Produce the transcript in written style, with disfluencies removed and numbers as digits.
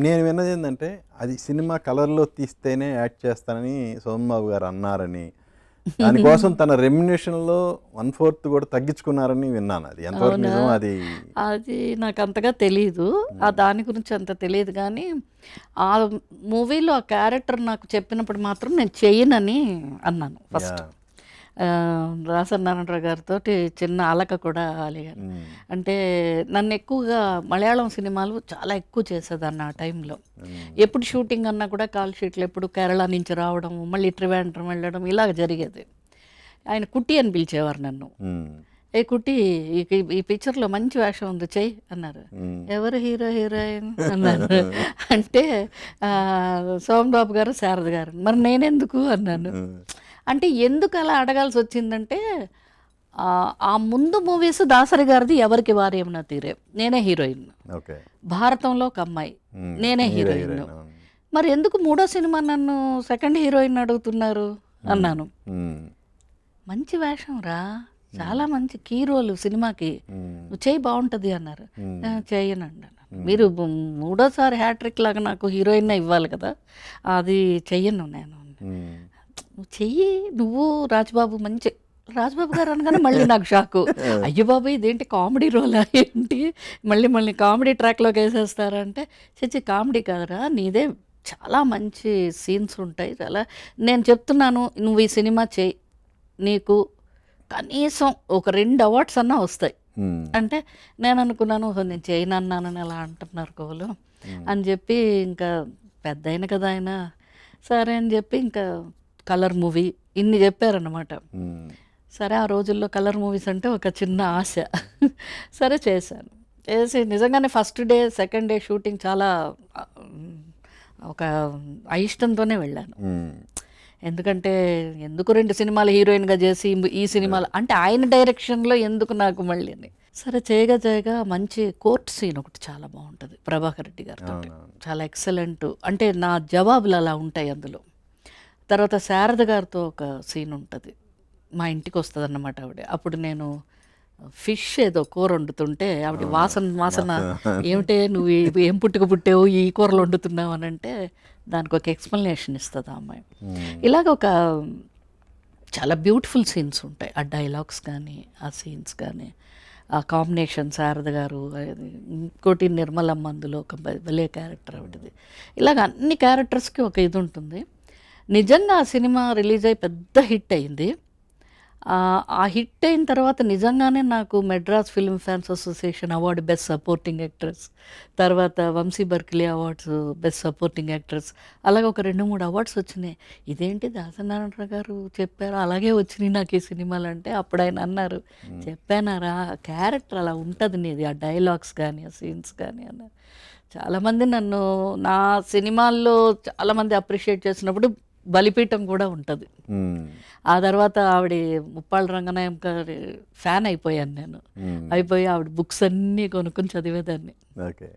నేను విన్నదేంటంటే, అది సినిమా కలర్‌లో తీస్తేనే యాక్ట్ చేస్తానని సోమబాబు గారు అన్నారని, దానికోసం తన రెమ్యునరేషన్‌లో 1/4 కూడా తగ్గించుకున్నారని విన్నాను. అది ఎంతవరకు అవునా? నిజం అది? అది నాకంతగా తెలీదు. దాని గురించి అంత తెలీదు గానీ, ఆ మూవీలో ఆ క్యారెక్టర్ నాకు చెప్పినప్పుడు మాత్రం నేను చెయ్యనని అన్నాను ఫస్ట్. యాహ్! రాసనారాయణరావు గారితోటి చిన్న అలక కూడా అలిగాను. హ్మ్. అంటే నన్ను ఎక్కువగా మలయాళం సినిమాలు చాలా ఎక్కువ చేసేదాన్ని ఆ టైంలో. హ్మ్. ఎప్పుడు షూటింగ్ అన్నా కూడా కాల్ షీట్లు ఎప్పుడు కేరళ నుంచి రావడం, మళ్ళీ ట్రివాండ్రం వెళ్ళడం ఇలాగ జరిగేది. ఆయన కుట్టి అని పిలిచేవారు నన్ను. హ్మ్. ఏ కుట్టి ఈ పిక్చర్‌లో మంచి వేషం ఉంది చెయ్యి అన్నారు. హ్మ్. ఎవరు హీరో, హీరోయిన్ అన్నాను. అంటే సోమబాబు గారు, శారద గారు. మరి నేనెందుకు అన్నాను. హ్మ్. అంటే ఎందుకు అలా అడగాల్సొచ్చిందంటే ఆ ముందు మూవీస్ దాసరి గారిది 'ఎవరికి వారు యమునా తీరే' నేనే హీరోయిన్. ఓకే. 'భారతంలో ఒక అమ్మాయి' హ్మ్. నేనే మీరే హీరోయిన్. హీరోయిన్. అవును. మరి ఎందుకు మూడో సినిమా నన్ను సెకండ్ హీరోయిన్ అడుగుతున్నారు అన్నాను. హ్మ్. మంచి వేషం రా, చాలా మంచి కీ రోల్ సినిమాకి, హ్మ్. నువ్వు చెయ్యి బాగుంటుంది అన్నారు. హ్మ్. చెయ్యనండి అన్నాను. మీరు మూడోసారి హ్యాట్రిక్ లాగా నాకు హీరోయిన్ ఇవ్వాలి కదా, అది చెయ్యను నేను. హ్మ్. నువ్వు చెయ్యి, నువ్వు రాజబాబు మంచి రాజబాబు గారు అనగానే మళ్ళీ నాకు షాకు. అయ్యో బాబు ఇదేంటి కామెడీ రోలా ఏంటి, మళ్ళీ మళ్ళీ కామెడీ ట్రాక్లోకి వేసేస్తారంటే, చచ్చి కామెడీ కాదురా నీదే, చాలా మంచి సీన్స్ ఉంటాయి చాలా. నేను చెప్తున్నాను నువ్వు ఈ సినిమా చెయ్యి, నీకు కనీసం ఒక 2 అవార్డ్స్ అన్నా వస్తాయి హ్మ్. అంటే. నేను అనుకున్నాను ఓహో నేను చేయను అన్నానని అలా అంటున్నారు కోలు అని చెప్పి, ఇంకా పెద్ద అయిన కదా ఆయన, సరే అని చెప్పి ఇంకా కలర్ మూవీ ఇన్ని చెప్పారనమాట. హ్మ్. సరే ఆ రోజుల్లో కలర్ మూవీస్ అంటే ఒక చిన్న ఆశ. సరే చేశాను. చేసి నిజంగానే first day second day shooting చాలా ఆ, ఒక అయిష్టంతోనే వెళ్ళాను. హ్మ్. ఎందుకంటే ఎందుకు 2 సినిమాలు హీరోయిన్గా చేసి ఈ సినిమాలు అంటే ఆయన డైరెక్షన్లో ఎందుకు నాకు మళ్ళీ అని. సరే చేయగా చేయగా మంచి కోర్ట్ సీన్ ఒకటి చాలా బాగుంటుంది ప్రభాకర్ రెడ్డి గారితో, అవునవును. చాలా ఎక్సలెంట్. అంటే నా జవాబులు అలా ఉంటాయి అందులో. తర్వాత శారద గారితో ఒక సీన్ ఉంటుంది, మా ఇంటికి వస్తుంది అన్నమాట ఆవిడ. అప్పుడు నేను ఫిష్ ఏదో కూర వండుతుంటే ఆవిడ వాసన వాసన ఏమిటే నువ్వు ఏం పుట్టుక పుట్టావు ఈ కూరలు వండుతున్నావు అని అంటే, దానికి ఒక ఎక్స్ప్లెనేషన్ ఇస్తుంది ఆ అమ్మాయి. హ్మ్. ఇలాగ ఒక చాలా బ్యూటిఫుల్ సీన్స్ ఉంటాయి ఆ డైలాగ్స్ కానీ ఆ సీన్స్ కానీ ఆ కాంబినేషన్. శారద గారు ఇంకోటి నిర్మలమ్మ అందులో ఒక భలే క్యారెక్టర్ ఆవిడది. ఇలాగ అన్ని క్యారెక్టర్స్కి ఒక ఇది ఉంటుంది. నిజంగా ఆ సినిమా రిలీజ్ అయ్యి పెద్ద హిట్ అయింది. ఆ హిట్ అయిన తర్వాత నిజంగానే నాకు Madras film fans association award best supporting actress, తర్వాత Vamsi Berkeley awards best supporting actress, అలాగే ఒక 2-3 అవార్డ్స్ వచ్చినాయి. ఇదేంటి దాసనారాయణరావు గారు చెప్పారు అలాగే వచ్చినాయి నాకు ఈ సినిమాలు అంటే, అప్పుడు ఆయన అన్నారు చెప్పానారా క్యారెక్టర్ అలా ఉంటుంది నీది, ఆ డైలాగ్స్ కానీ ఆ సీన్స్ కానీ అన్నారు. చాలామంది నన్ను నా సినిమాల్లో చాలామంది అప్రిషియేట్ చేసినప్పుడు బలిపీఠం కూడా ఉంటుంది. హ్మ్. ఆ తర్వాత ఆవిడ ముప్పాళ్ళ రంగనాయక గారి ఫ్యాన్ అయిపోయాను నేను. హ్మ్. అయిపోయి ఆవిడ బుక్స్ అన్నీ కొనుక్కొని చదివేదాన్ని. ఓకే.